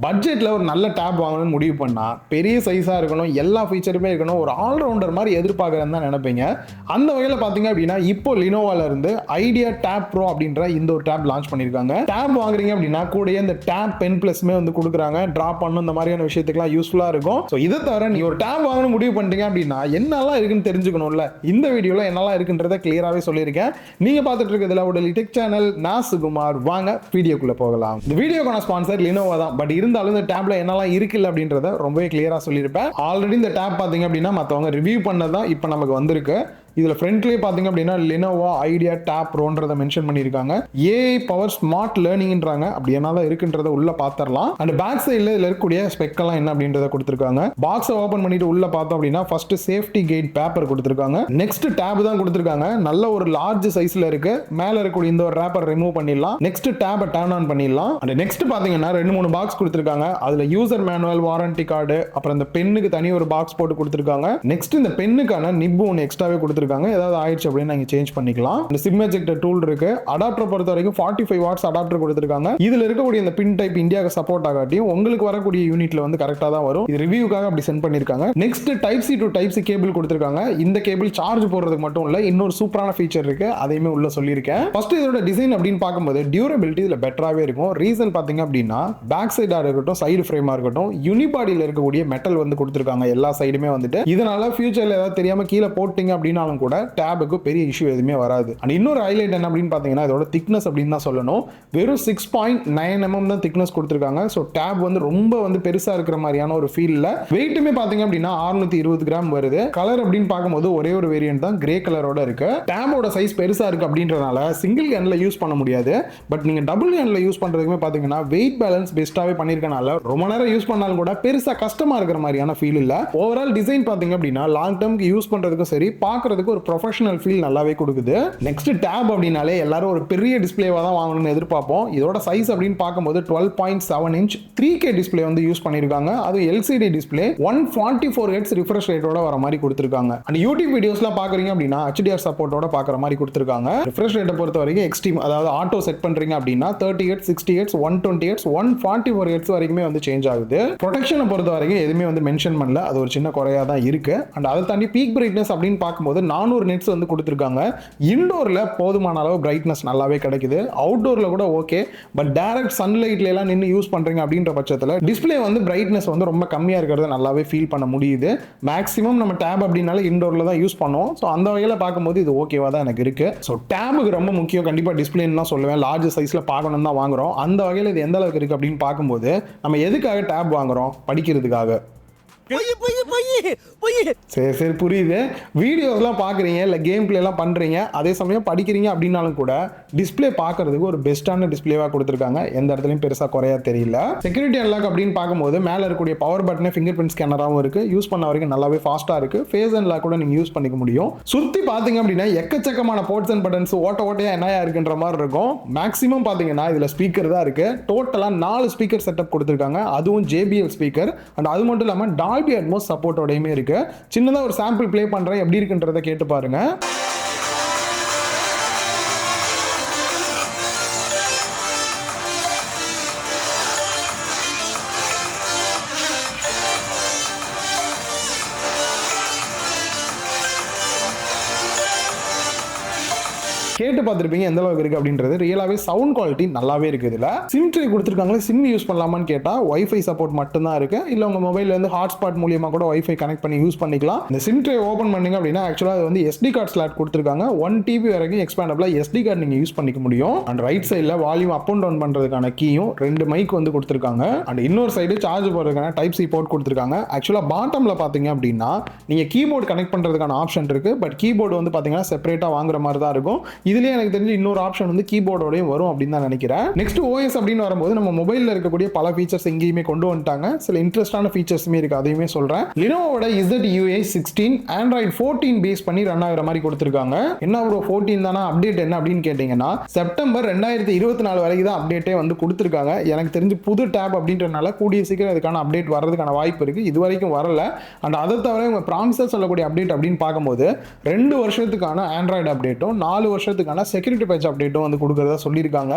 பட்ஜெட்டில் ஒரு நல்ல டேப் வாங்கணும்னு முடிவு பண்ணால் பெரிய சைஸாக இருக்கணும், எல்லா ஃபீச்சருமே இருக்கணும், ஒரு ஆல்ரவுண்டர் மாதிரி எதிர்பார்க்குறேன்னு தான் நினைப்பீங்க. அந்த வகையில் பார்த்தீங்க அப்படின்னா இப்போ லினோவால இருந்து IdeaPad Pro அப்படின்ற இந்த ஒரு டேப் லான்ச் பண்ணியிருக்காங்க. டேப் வாங்குறீங்க அப்படின்னா கூடயே இந்த டேப் பென் பிளஸ்மே வந்து கொடுக்குறாங்க. ட்ராப் பண்ணணும் இந்த மாதிரியான விஷயத்துக்குலாம் யூஸ்ஃபுல்லாக இருக்கும். ஸோ இதை தவிர நீ ஒரு டேப் வாங்கணும் முடிவு பண்ணிட்டீங்க அப்படின்னா என்னெல்லாம் இருக்குன்னு தெரிஞ்சுக்கணும்ல. இந்த வீடியோவில் என்னெல்லாம் இருக்குன்றதை கிளியராகவே சொல்லியிருக்கேன். நீங்கள் பார்த்துட்டு இருக்கிறதுல உடல் டெக் சேனல், நான் சுகுமார். வாங்க வீடியோக்குள்ளே போகலாம். இந்த வீடியோக்கான ஸ்பான்சர் லினோவா தான். பட் இருந்தாலும் இந்த டேப்ல என்னெல்லாம் இருக்குல்ல அப்படின்றத ரொம்பவே கிளியரா சொல்லியிருப்பேன். ஆல்ரெடி இந்த டேப் பார்த்தீங்க அப்படின்னா மற்றவங்க ரிவ்யூ பண்ணதான் இப்போ நமக்கு வந்திருக்கு. இதில் ஃப்ரண்ட்லேயே பார்த்தீங்க அப்படின்னா Lenovo IdeaPad Proன்றதை மென்ஷன் பண்ணியிருக்காங்க. AI பவர் ஸ்மார்ட் லேர்னிங்ன்றாங்க. அப்படி என்னதான் இருக்குன்றதை உள்ள பார்த்துடலாம். அண்ட் பேக் சைடில் இதில் இருக்கக்கூடிய ஸ்பெக்கெல்லாம் என்ன அப்படின்றத கொடுத்துருக்காங்க. பாக்ஸை ஓப்பன் பண்ணிட்டு உள்ள பார்த்தோம் அப்படின்னா ஃபர்ஸ்ட் சேஃப்டி கைட் பேப்பர் கொடுத்துருக்காங்க. நெக்ஸ்ட் டேப் தான் கொடுத்துருக்காங்க. நல்ல ஒரு லார்ஜ் சைஸ்ல இருக்கு. மேலே இருக்கக்கூடிய இந்த ஒரு ரேப்பர் ரிமூவ் பண்ணிடலாம். நெக்ஸ்ட் டேப்பை டர்ன் ஆன் பண்ணிடலாம். அண்ட் நெக்ஸ்ட் பார்த்தீங்கன்னா 2-3 பாக்ஸ் கொடுத்துருக்காங்க. அதில் யூசர் மேனுவல், வாரண்டி கார்டு, அப்புறம் இந்த பெண்ணுக்கு தனி ஒரு பாக்ஸ் போட்டு கொடுத்துருக்காங்க. நெக்ஸ்ட் இந்த பெண்ணுக்கான நிப்பு ஒன்று எக்ஸ்ட்ராவே கொடுத்துருக்காங்க. ஏதாவது ஆயிடுச்சு அப்படின்னு நீங்க சேஞ்ச் பண்ணிக்கலாம். இந்த சிம் எஜெக்டர் டூல் இருக்கு. அடாப்டர் பொறுத்த வரைக்கும் 45 வாட்ஸ் அடாப்டர் கொடுத்திருக்காங்க. இதுல இருக்கக்கூடிய இந்த பின் டைப் இந்தியாவுக்கு சப்போர்ட் ஆகாட்டியும் உங்களுக்கு வரக்கூடிய யூனிட்ல வந்து கரெக்டா தான் வரும். இது ரிவ்யூக்காக அப்படி சென்ட் பண்ணிருக்காங்க. Next type C to type C cable கொடுத்திருக்காங்க. இந்த கேபிள் சார்ஜ் போடுறதுக்கு மட்டும் இல்ல, இன்னொரு சூப்பரான ஃபீச்சர் இருக்கு. அதையுமே உள்ள சொல்லியிருக்கேன். ஃபர்ஸ்ட் இதோட டிசைன் அப்படின்னு பார்க்கும்போது டியூரபிலிட்டி இதுல பெட்டராவே இருக்கும். ரீசன் பாத்தீங்க அப்படின்னா பேக் சைடா இருக்கட்டும், சைடு ஃப்ரேமா இருக்கட்டும், யூனிபாடியில் இருக்கக்கூடிய மெட்டல் வந்து கொடுத்திருக்காங்க எல்லா சைடுமே வந்துட்டு. இதனால ஃபியூச்சர்ல ஏதாவது தெரியாம கீழே போட்டீங்க அப்படின்னாலும் கூட டேபுக்கு பெரிய இஷ்யூ எதுவுமே வராது. அண்ட் இன்னொரு ஹைலைட் என்ன அப்படின்னு பார்த்தீங்கன்னா இதோட திக்னஸ் அப்படின்னு தான் சொல்லணும். வெறும் 6.9 mm தான் திக்னஸ் கொடுத்துருக்காங்க. ஸோ டேப் வந்து ரொம்ப வந்து பெருசா இருக்கிற மாதிரியான ஒரு ஃபீல்ல. வெயிட்டுமே பார்த்தீங்க அப்படின்னா 620 கிராம் வருது. கலர் அப்படின்னு பார்க்கும்போது ஒரே ஒரு வேரியன்ட் தான் கிரே கலரோட இருக்கு. டேபோட சைஸ் பெருசா இருக்கு அப்படின்றனால சிங்கிள் ஹேண்ட்ல யூஸ் பண்ண முடியாது. பட் நீங்க டபுள் ஹேண்ட்ல யூஸ் பண்றதுக்குமே பார்த்தீங்கன்னா வெயிட் பேலன்ஸ் பெஸ்ட்டாவே பண்ணிருக்கனால ரொம்ப நேரம் யூஸ் பண்ணாலும் கூட பெருசா கஷ்டமா இருக்கிற மாதிரியான ஃபீல் இல்ல. ஓவரால் டிசைன் பார்த்தீங்க அப்படின்னா லாங் டேர்ம்க்கு யூஸ் பண்றதுக்கும் சரி, பார்க்கறதுக்கு ஒரு ப்ரொஃபஷனல் ஃபீல் நல்லாவே கொடுக்குது. நெக்ஸ்ட் டேப் அப்படினாலே எல்லாரும் ஒரு பெரிய டிஸ்ப்ளேவா தான் வாங்கணும்னு எதிர்பார்ப்போம். இதோட சைஸ் அப்படின்னு பார்க்கும்போது 12.7 இன்ச் 3K டிஸ்ப்ளே வந்து யூஸ் பண்ணிருக்காங்க. அது LCD டிஸ்ப்ளே 144 Hz ரிஃப்ரெஷ் ரேட்டோட வர மாதிரி கொடுத்திருக்காங்க. அண்ட் யூடியூப் வீடியோஸ்லாம் பாக்குறீங்க அப்படின்னா HDR சப்போர்ட்டோட பார்க்குற மாதிரி கொடுத்திருக்காங்க. ரிஃப்ரெஷ் ரேட்டை பொறுத்த வரைக்கும் எக்ஸ்ட்ரீம், அதாவது ஆட்டோ செட் பண்றீங்க அப்படின்னா 30 Hz, 60 Hz, 120 Hz, 144 Hz வரைக்குமே வந்து சேஞ்ச் ஆகுது. ப்ரொடெக்ஷனை பொறுத்த வரைக்கும் எதுவுமே வந்து மென்ஷன் பண்ணல. அது ஒரு சின்ன குறையா தான் இருக்கு. அண்ட் அதை தாண்டி பீக் பிரைட்னஸ் அப்படின்னு பார்க்கும்போது 400 nits வந்து கொடுத்திருக்காங்க. இன்டோர்ல போதுமான அளவு பிரைட்னஸ் நல்லாவே கிடைக்குது. அவுட்டோர்ல கூட ஓகே. பட் டைரக்ட் சன்லைட்ல எல்லாம் நின்று யூஸ் பண்றீங்க அப்படின்ற பட்சத்தில் டிஸ்ப்ளே வந்து பிரைட்னஸ் வந்து ரொம்ப கம்மியா இருக்கிறத நல்லாவே ஃபீல் பண்ண முடியுது. மேக்ஸிமம் நம்ம டேப் அப்படின்னால இன்டோர்ல தான் யூஸ் பண்ணுவோம். ஸோ அந்த வகையில் பார்க்கும்போது இது ஓகேவா தான் எனக்கு இருக்கு. ஸோ டேபுக்கு ரொம்ப முக்கியம் கண்டிப்பா டிஸ்பிளேன்னு தான் சொல்லுவேன். லார்ஜ் சைஸ்ல பார்க்கணும் தான் வாங்குறோம். அந்த வகையில் இது எந்த அளவுக்கு இருக்கு அப்படின்னு பார்க்கும்போது நம்ம எதுக்காக டேப் வாங்குறோம்? படிக்கிறதுக்காக. சரி சரி புரியுது. வீடியோஸ்லாம் பார்க்குறீங்க, இல்லை கேம் பிளேலாம் பண்ணுறீங்க, அதே சமயம் படிக்கிறீங்க அப்படின்னாலும் கூட டிஸ்பிளே பார்க்கறதுக்கு ஒரு பெஸ்ட்டான டிஸ்பிளேவாக கொடுத்துருக்காங்க. எந்த இடத்துலையும் பெருசாக குறையா தெரியல. செக்யூரிட்டி அன்லாக் அப்படின்னு பார்க்கும்போது மேலே இருக்கக்கூடிய பவர் பட்டனே ஃபிங்கர் பிரிண்ட் ஸ்கேனராகவும் இருக்குது. யூஸ் பண்ண வரைக்கும் நல்லாவே ஃபாஸ்ட்டாக இருக்குது. ஃபேஸ் அன்லாக் கூட நீங்கள் யூஸ் பண்ணிக்க முடியும். சுற்றி பார்த்தீங்க அப்படின்னா எக்கச்சக்கமான போர்ட்ஸ் அண்ட் பட்டன்ஸ் ஓட்டையாக என்னையா இருக்குன்ற மாதிரி இருக்கும். மேக்ஸிமம் பார்த்தீங்கன்னா இதில் ஸ்பீக்கர் தான் இருக்குது. டோட்டலாக 4 ஸ்பீக்கர் செட்டப் கொடுத்துருக்காங்க. அதுவும் JBL ஸ்பீக்கர். அண்ட் அது மட்டும் இல்லாமல் டால்பி அட்மோஸ் சப்போர்ட்டோடையுமே இருக்கு. சின்னதா ஒரு சாம்பிள் ப்ளே பண்றேன், எப்படி இருக்குன்றதை கேட்டு பாருங்க. கேட்டு பார்த்துருப்பீங்க எந்த அளவுக்கு இருக்கு அப்படின்றது. ரியலாவே சவுண்ட் குவாலிட்டி நல்லாவே இருக்குது. இதுல சிம் ட்ரே கொடுத்துருக்காங்களே, சிம் யூஸ் பண்ணலாமான்னு கேட்டா வைஃபை சப்போர்ட் மட்டும் தான் இருக்கு. இல்ல உங்க மொபைல்ல இருந்து ஹாட்ஸ்பாட் மூலியமா கூட வைஃபை கனெக்ட் பண்ணி யூஸ் பண்ணிக்கலாம். இந்த சிம் ட்ரே ஓபன் பண்ணீங்க அப்படின்னா ஆக்சுவலா அது வந்து SD கார்டு ஸ்லாட் கொடுத்துருக்காங்க. 1 TB வரைக்கும் எக்ஸ்பேண்டபிளா SD கார்டு நீங்க யூஸ் பண்ணிக்க முடியும். அண்ட் ரைட் சைடுல வால்யூம் அப் அண்ட் டவுன் பண்றதுக்கான கீயும் 2 மைக் வந்து கொடுத்துருக்காங்க. அண்ட் இன்னொரு சைடு சார்ஜ் போடுறதுக்கான டைப் சி போர்ட் கொடுத்துருக்காங்க. ஆக்சுவலா பாட்டம்ல பாத்தீங்க அப்படின்னா நீங்க கீபோர்டு கனெக்ட் பண்றதுக்கான ஆப்ஷன் இருக்கு. பட் கீபோர்டு வந்து பாத்தீங்கன்னா செப்பரேட்டா வாங்குற மாதிரி தான் இருக்கும். இதுலயே எனக்கு தெரிஞ்சு இன்னொரு ஆப்ஷன் வந்து கீபோர்டோடயும் வரும் அப்படின்னு தான் நினைக்கிறேன். நெக்ஸ்ட் OS அப்படின்னு வரும்போது நம்ம மொபைல்ல இருக்கக்கூடிய பல ஃபீச்சர்ஸ் எங்கேயுமே கொண்டு வந்துட்டாங்க. சில இன்ட்ரெஸ்டான ஃபீச்சர்ஸுமே இருக்கு, அதையுமே சொல்றேன். Lenovoட ZUI 16 Android 14 பேஸ் பண்ணி ரன் ஆகுற மாதிரி கொடுத்துருக்காங்க. என்ன ப்ரோ 14 தானா, அப்டேட் என்ன அப்படின்னு கேட்டீங்கன்னா செப்டம்பர் 2024 வரைக்கும் தான் அப்டேட்டே வந்து கொடுத்துருக்காங்க. எனக்கு தெரிஞ்சு புது டேப் அப்படின்றனால கூடிய சீக்கிரம் இதுக்கான அப்டேட் வர்றதுக்கான வாய்ப்பு இருக்கு. இது வரைக்கும் வரல. அண்ட் அதை தவிர இவங்க ப்ராமிஸா சொல்லக்கூடிய அப்டேட் அப்படின்னு பார்க்கும்போது 2 வருஷத்துக்கான ஆண்ட்ராய்டு அப்டேட்டும் 4 வருஷத்துக்கு வருஷத்துக்கான செக்யூரிட்டி பேட்ச் அப்டேட்டும் வந்து கொடுக்குறதா சொல்லியிருக்காங்க.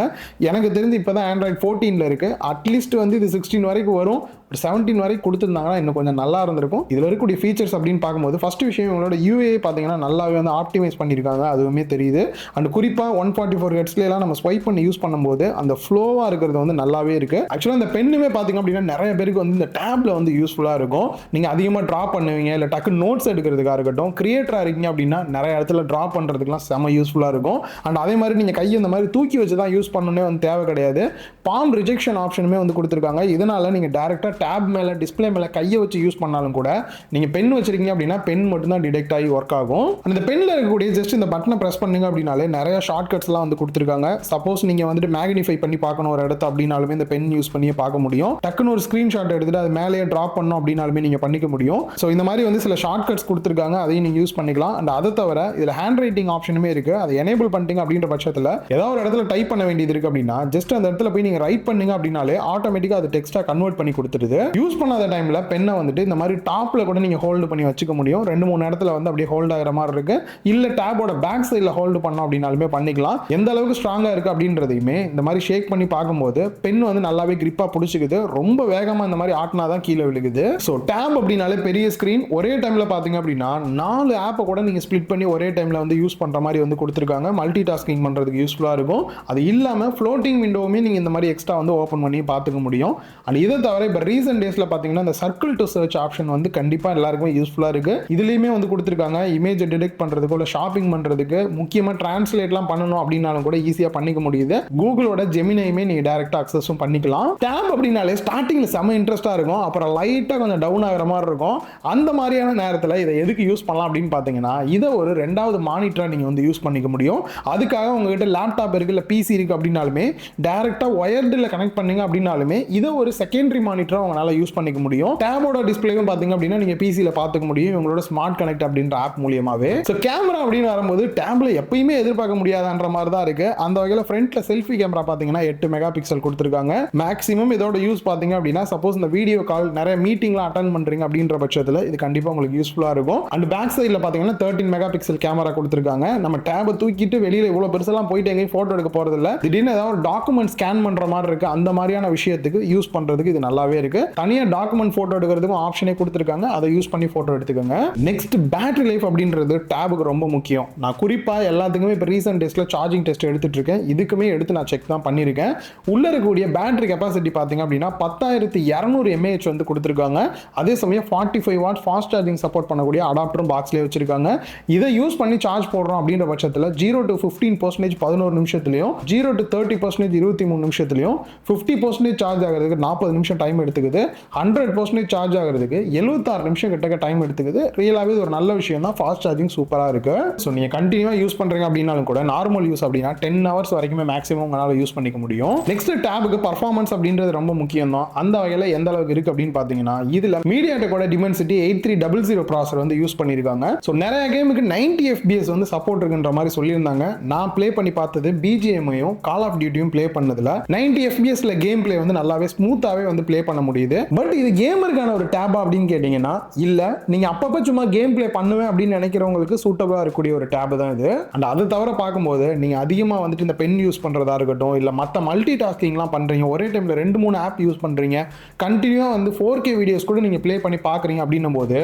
எனக்கு தெரிஞ்சு இப்போ தான் ஆண்ட்ராய்ட் 14ல் இருக்குது. அட்லீஸ்ட் வந்து இது 16 வரைக்கும் வரும். ஒரு 17 வரைக்கும் கொடுத்துருந்தாங்கன்னா இன்னும் கொஞ்சம் நல்லா இருந்திருக்கும். இதில் இருக்கக்கூடிய ஃபீச்சர்ஸ் அப்படின்னு பார்க்கும்போது ஃபர்ஸ்ட் விஷயம் இவங்களோட யூஏ பார்த்தீங்கன்னா நல்லாவே வந்து ஆப்டிமைஸ் பண்ணியிருக்காங்க, அதுவுமே தெரியுது. அண்ட் குறிப்பாக 144 ஹெர்ட்ஸ்லாம் நம்ம ஸ்வைப் பண்ணி யூஸ் பண்ணும்போது அந்த ஃப்ளோவாக இருக்கிறது வந்து நல்லாவே இருக்குது. ஆக்சுவலாக இந்த பெண்ணுமே பார்த்தீங்க அப்படின்னா நிறைய பேருக்கு வந்து இந்த டேப்ல வந்து யூஸ்ஃபுல்லாக இருக்கும். நீங்கள் அதிகமாக ட்ரா பண்ணுவீங்க, இல்லை டக்கு நோட்ஸ் எடுக்கிறதுக்காக இருக்கட்டும், கிரியேட்டராக இருக்கீங்க அப்படின்னா நிறைய இடத்துல ட்ரா பண்ணுறதுக்குலாம் செம யூஸ்ஃபுல்லாக இருக்கும். அண்ட் அதே மாதிரி நீங்கள் கையை இந்த மாதிரி தூக்கி வச்சு தான் யூஸ் பண்ணணும்னே வந்து தேவை கிடையாது. பாம் ரிஜெக்ஷன் ஆப்ஷனுமே வந்து கொடுத்துருக்காங்க. இதனால நீங்கள் டேரெக்டாக டேப் மேலே டிஸ்பிளே மேலே கையை வச்சு யூஸ் பண்ணாலும் கூட நீங்கள் பென் வச்சிருக்கீங்க அப்படின்னா பென் மட்டும் தான் டிடெக்ட் ஆகி ஒர்க் ஆகும். அந்த பென்ல இருக்கக்கூடிய ஜஸ்ட் இந்த பட்டனை பிரஸ் பண்ணுங்க அப்படின்னாலே நிறைய ஷார்ட்கட்ஸ்லாம் வந்து கொடுத்துருக்காங்க. சப்போஸ் நீங்கள் வந்துட்டு மேக்னிஃபை பண்ணி பார்க்கணும் ஒரு இடத்த அப்படின்னாலுமே இந்த பென் யூஸ் பண்ணியே பார்க்க முடியும். டக்குன்னு ஒரு ஸ்க்ரீன்ஷாட் எடுத்துட்டு அது மேலேயே ட்ராப் பண்ணணும் அப்படின்னாலுமே நீங்கள் பண்ணிக்க முடியும். ஸோ இந்த மாதிரி வந்து சில ஷார்ட்கட்ஸ் கொடுத்துருக்காங்க, அதையும் நீங்கள் யூஸ் பண்ணிக்கலாம். அண்ட் அதை தவிர இதில் ஹேண்ட் ரைட்டிங் ஆப்ஷனுமே இருக்குது. அதை எனேபிள் பண்ணிட்டீங்க அப்படின்ற பட்சத்தில் ஏதாவது ஒரு இடத்துல டைப் பண்ண வேண்டியது இருக்குது அப்படின்னா ஜஸ்ட் அந்த இடத்துல போய் நீங்கள் ரைட் பண்ணீங்க அப்படின்னாலே ஆட்டோமேட்டிக்காக அது டெக்ஸ்ட்டாக கன்வெர்ட் பண்ணி கொடுத்துருது. யூஸ் பண்ணாத டைமில் பெண்ணை வந்துட்டு இந்த மாதிரி டாப்பில் கூட நீங்கள் ஹோல்டு பண்ணி வச்சுக்க முடியும். 2-3 இடத்துல வந்து அப்படியே ஹோல்ட் ஆகிற மாதிரி இருக்கு. இல்லை டேபோட பேக் சைடில் ஹோல்டு பண்ணோம் அப்படின்னாலுமே பண்ணிக்கலாம். எந்த அளவுக்கு ஸ்ட்ராங்காக இருக்குது அப்படின்றதையுமே இந்த மாதிரி ஷேக் பண்ணி பார்க்கும்போது பென் வந்து நல்லாவே கிரிப்பாக பிடிச்சிக்குது. ரொம்ப வேகமாக இந்த மாதிரி ஆட்டினா தான் கீழே விழுகுது. ஸோ டேப் அப்படின்னாலே பெரிய ஸ்க்ரீன், ஒரே டைமில் பார்த்தீங்க அப்படின்னா 4 ஆப்பை கூட நீங்கள் ஸ்ப்ளிட் பண்ணி ஒரே டைமில் வந்து யூஸ் பண்ணுற மாதிரி வந்து கொடுத்துருக்காங்க. மல்டி டாஸ்கிங் பண்ணுறதுக்கு யூஸ்ஃபுல்லாக இருக்கும். அது இல்லாமல் ஃப்ளோட்டிங் விண்டோவுமே நீங்கள் இந்த மாதிரி எக்ஸ்ட்ரா வந்து ஓப்பன் பண்ணி பார்த்துக்க முடியும். அண்ட் இதை தவிர இப்போ ரீசெண்ட் டேஸில் பார்த்தீங்கன்னா இந்த சர்க்கிள் டு சர்ச் ஆப்ஷன் வந்து கண்டிப்பாக எல்லாருக்குமே யூஸ்ஃபுல்லாக இருக்குது. இதுலேயுமே வந்து கொடுத்துருக்காங்க. இமேஜை டிடெக்ட் பண்ணுறதுக்கு இல்லை ஷாப்பிங் பண்ணுறதுக்கு, முக்கியமாக டிரான்ஸ்லேட்லாம் பண்ணணும் அப்படின்னாலும் கூட ஈஸியாக பண்ணிக்க முடியுது. கூகுளோட ஜெமினையுமே நீங்கள் டேரெக்டாக அக்சஸும் பண்ணிக்கலாம். டேப் அப்படின்னாலே ஸ்டார்டிங்கில் செம இன்ட்ரெஸ்ட்டாக இருக்கும், அப்புறம் லைட்டாக கொஞ்சம் டவுன் ஆகிற மாதிரி இருக்கும். அந்த மாதிரியான நேரத்தில் இதை எதுக்கு யூஸ் பண்ணலாம் அப்படின்னு பார்த்தீங்கன்னா இதை ஒரு 2வது மானிட்டராக நீங்கள் வந்து யூஸ் பண்ணிக்க முடியும். அதுக்காக உங்ககிட்ட லேப்டாப் இருக்குது இல்லை பிசி இருக்குது அப்படின்னாலுமே டேரெக்டாக ஒயர்டில் கனெக்ட் பண்ணீங்க அப்படின்னாலுமே இதை ஒரு செகண்டரி மானிட்டராக உங்களால் யூஸ் பண்ணிக்க முடியும். டேபோட டிஸ்பிளேவும் பார்த்தீங்க அப்படின்னா நீங்கள் பிசியில் பார்த்துக்க முடியும் இவங்களோட ஸ்மார்ட் கனெக்ட் அப்படின்ற ஆப் மூலியமாகவே. ஸோ கேமரா அப்படின்னு வரும்போது டேப்ல எப்பயுமே எதிர்பார்க்க முடியாதுன்ற மாதிரி தான் இருக்கு. அந்த வகையில் ஃப்ரண்ட்ல செல்ஃபி கேமரா பார்த்தீங்கன்னா 8 மெகா பிக்சல் கொடுத்துருக்காங்க. மேக்ஸிமம் இதோட யூஸ் பார்த்தீங்க அப்படின்னா சப்போஸ் இந்த வீடியோ கால் நிறைய மீட்டிங்லாம் அட்டன் பண்ணுறீங்க அப்படின்ற பட்சத்தில் இது கண்டிப்பாக உங்களுக்கு யூஸ்ஃபுல்லாக இருக்கும். அண்ட் பேக் சைடில் பார்த்தீங்கன்னா 13 மெகா பிக்சல் கேமரா கொடுத்துருக்காங்க. நம்ம டேபை தூக்கிட்டு வெளியில் இவ்வளோ பெருசெல்லாம் போயிட்டு எங்கேயும் ஃபோட்டோ எடுக்க போகிறதில்ல. திடீர்னு ஏதாவது ஒரு டாக்குமெண்ட் ஸ்கேன் பண்ணுற மாதிரி இருக்கு, அந்த மாதிரியான விஷயத்துக்கு யூஸ் பண்ணுறதுக்கு இது நல்லாவே இருக்கு. தனியாக டாக்குமெண்ட் ஃபோட்டோ எடுக்கிறதுக்கும் ஆப்ஷனே கொடுத்துருக்காங்க, அதை யூஸ் பண்ணி ஃபோட்டோ எடுத்துக்கோங்க. நெக்ஸ்ட் பேட்டரி லைஃப் அப்படின்றது டேபுக்கு ரொம்ப முக்கியம். நான் குறிப்பாக எல்லாத்துக்குமே இப்போ ரீசெண்ட் டேஸில் சார்ஜிங் டெஸ்ட் எடுத்துட்டு இருக்கேன். இதுக்குமே எடுத்து நான் செக் தான் பண்ணியிருக்கேன். உள்ள இருக்கக்கூடிய பேட்டரி கெப்பாசிட்டி பார்த்தீங்க அப்படின்னா 10,200 mAh வந்து கொடுத்துருக்காங்க. அதே சமயம் 45 வாட் ஃபாஸ்ட் சார்ஜிங் சப்போர்ட் பண்ணக்கூடிய அடாப்டரும் பாக்ஸ்லேயே வச்சிருக்காங்க. இதை யூஸ் பண்ணி சார்ஜ் போடுறோம் அப்படின்ற பட்சத்தில் 0 to 15% 11 நிமிஷத்துலையும், 0 to 30% 23 நிமிஷத்துலையும், 50% சார்ஜ் ஆகிறதுக்கு 40 நிமிஷம் டைம் எடுத்துக்குது, 100% சார்ஜ் ஆகிறதுக்கு 76 நிமிஷம் கிட்ட டைம் எடுத்துக்குது. ரியலாகவே ஒரு நல்ல விஷயம் தான். ஃபாஸ்ட் சார்ஜிங் சூப்பராக இருக்கு. ஸோ நீங்கள் கண்டினியூவாக யூஸ் பண்ணுறீங்க அப்படின்னாலும் கூட நார்மல் யூஸ் அப்படின்னா 10 hours வரைக்குமே மேக்ஸிமம் உங்களால் யூஸ் பண்ணிக்க முடியும். நெக்ஸ்ட் டேபுக்கு பர்ஃபார்மன்ஸ் அப்படின்றது ரொம்ப முக்கியம் தான். அந்த வகையில் எந்த அளவுக்கு இருக்கு அப்படின்னு பார்த்தீங்கன்னா இதில் மீடியாடெக்கோட டிமென்சிட்டி 8300 ப்ராசர் வந்து யூஸ் பண்ணியிருக்காங்க. ஸோ நிறைய கேமுக்கு 90 FPS வந்து சப்போர்ட் இருக்குன்ற மாதிரி சொல்லியிருந்தாங்க. நான் ப்ளே பண்ணி பார்த்தது பிஜிஎம்ஐயும் கால் ஆஃப் டியூட்டியும் ப்ளே பண்ணதில் 90 FPSல கேம் ப்ளே வந்து நல்லாவே ஸ்மூத்தாகவே வந்து ப்ளே பண்ண முடியுது. பட் இது கேமருக்கான ஒரு டேபா அப்படின்னு கேட்டிங்கன்னா இல்லை, நீங்கள் அப்பப்போ சும்மா கேம் ப்ளே பண்ணுவேன் அப்படின்னு நினைக்கிறவங்களுக்கு சூட்டபிளாக இருக்கக்கூடிய ஒரு டேப் தான் இது. அண்ட் அதை தவிர பார்க்கும்போது நீங்கள் அதிகமாக வந்துட்டு இந்த பென் யூஸ் பண்ணுறதா இருக்கட்டும், இல்லை மற்ற மல்டி டாஸ்கிங்லாம் பண்ணுறீங்க, ஒரே டைமில் 2-3 ஆப் யூஸ் பண்ணுறீங்க, கண்டினியூவாக வந்து 4K வீடியோஸ் கூட நீங்கள் ப்ளே பண்ணி பார்க்குறீங்க அப்படின்னும் போது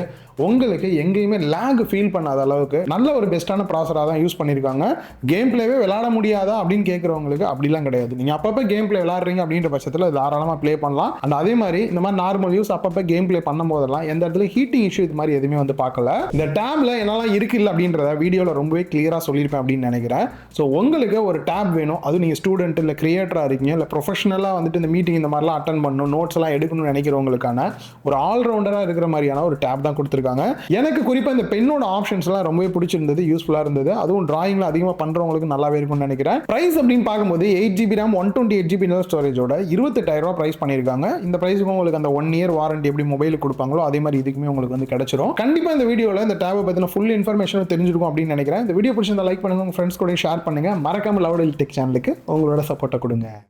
உங்களுக்கு எங்கேயுமே லேக் ஃபீல் பண்ணாத அளவுக்கு நல்ல ஒரு பெஸ்ட்டான ப்ராசராக தான் யூஸ் பண்ணியிருக்காங்க. கேம் பிளேவே விளையாட முடியாதா அப்படின்னு கேட்குறவங்களுக்கு அப்படிலாம் கிடையாது. நீங்கள் அப்பப்போ கேம் பிளே விளையாடுறீங்க அப்படின்ற பட்சத்தில் தாராளமாக ப்ளே பண்ணலாம். அண்ட் அதே மாதிரி இந்த மாதிரி நார்மல் யூஸ் அப்பப்போ கேம் பிளே பண்ணும் போதெல்லாம் எந்த இடத்துல ஹீட்டிங் இஷ்யூ இது மாதிரி எதுவுமே வந்து பார்க்கல. இந்த டேப்ல என்னெல்லாம் இருக்கு இல்லை அப்படின்றத வீடியோவில் ரொம்பவே கிளியராக சொல்லியிருப்பேன் அப்படின்னு நினைக்கிறேன். ஸோ உங்களுக்கு ஒரு டேப் வேணும், அது நீங்கள் ஸ்டூடெண்ட் இல்லை கிரியேட்டராக இருக்கீங்க, இல்லை ப்ரொஃபஷனலாக வந்துட்டு இந்த மீட்டிங் இந்த மாதிரிலாம் அட்டன் பண்ணணும், நோட்ஸ் எல்லாம் எடுக்கணும்னு நினைக்கிறவங்களுக்கான ஒரு ஆல்ரவுண்டராக இருக்கிற மாதிரியான ஒரு டேப் தான் கொடுத்துருக்காங்க. எனக்கு குறிப்பாக இந்த பெண்ணோட ஆப்ஷன்ஸ் எல்லாம் ரொம்பவே பிடிச்சிருந்தது, யூஸ்ஃபுல்லாக இருந்தது. அதுவும் டிராயிங்ல அதிகமாக பண்றவங்களுக்கு நல்லாவே இருக்கும்னு நினைக்கிறேன். பிரைஸ் அப்படின்னு பார்க்கும்போது 8GB RAM 128GB இன்டர்னல் ஸ்டோரேஜோட 28,000 ரூபாய் பிரைஸ் பண்ணியிருக்காங்க. இந்த பிரைஸுக்கு உங்களுக்கு அந்த 1 year வாரண்டி எப்படி மொபைலுக்கு கொடுப்பாங்களோ அதே மாதிரி இதுக்குமே உங்களுக்கு வந்து கிடைச்சிரும். கண்டிப்பாக இந்த வீடியோவில் இந்த டேபை பற்றின ஃபுல் இன்ஃபர்மேஷன் தெரிஞ்சிருக்கும் அப்படின்னு நினைக்கிறேன். இந்த வீடியோ பிடிச்சிருந்தா லைக் பண்ணுங்க, உங்க ஃப்ரெண்ட்ஸ் கூட ஷேர் பண்ணுங்க. மறக்காம லவ் டெக் சேனலுக்கு உங்களோட சப்போர்ட்டை கொடுங்க.